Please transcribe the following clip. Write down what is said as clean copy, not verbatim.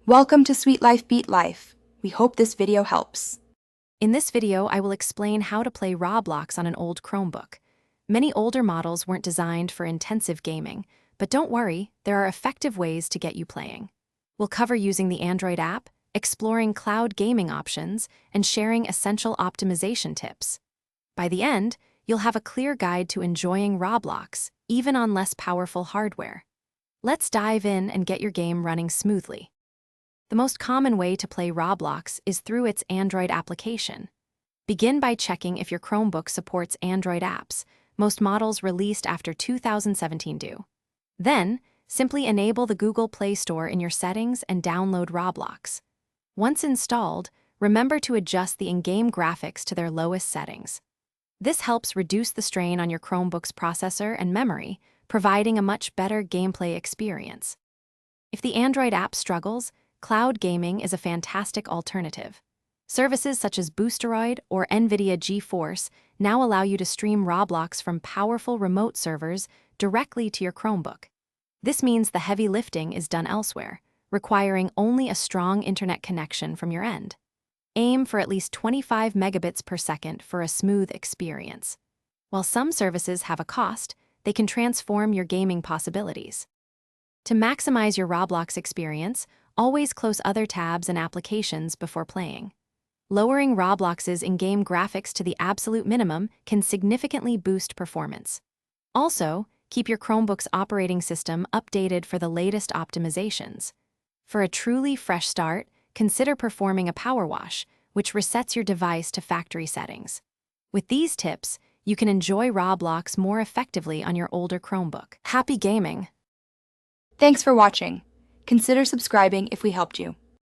Welcome to Sweet Life Beat Life. We hope this video helps. In this video, I will explain how to play Roblox on an old Chromebook. Many older models weren't designed for intensive gaming, but don't worry, there are effective ways to get you playing. We'll cover using the Android app, exploring cloud gaming options, and sharing essential optimization tips. By the end, you'll have a clear guide to enjoying Roblox, even on less powerful hardware. Let's dive in and get your game running smoothly. The most common way to play Roblox is through its Android application. Begin by checking if your Chromebook supports Android apps. Most models released after 2017 do. Then, simply enable the Google Play Store in your settings and download Roblox. Once installed, remember to adjust the in-game graphics to their lowest settings. This helps reduce the strain on your Chromebook's processor and memory, providing a much better gameplay experience. If the Android app struggles, cloud gaming is a fantastic alternative. Services such as Boosteroid or NVIDIA GeForce now allow you to stream Roblox from powerful remote servers directly to your Chromebook. This means the heavy lifting is done elsewhere, requiring only a strong internet connection from your end. Aim for at least 25 megabits per second for a smooth experience. While some services have a cost, they can transform your gaming possibilities. To maximize your Roblox experience, always close other tabs and applications before playing. Lowering Roblox's in-game graphics to the absolute minimum can significantly boost performance. Also, keep your Chromebook's operating system updated for the latest optimizations. For a truly fresh start, consider performing a power wash, which resets your device to factory settings. With these tips, you can enjoy Roblox more effectively on your older Chromebook. Happy gaming! Thanks for watching. Consider subscribing if we helped you.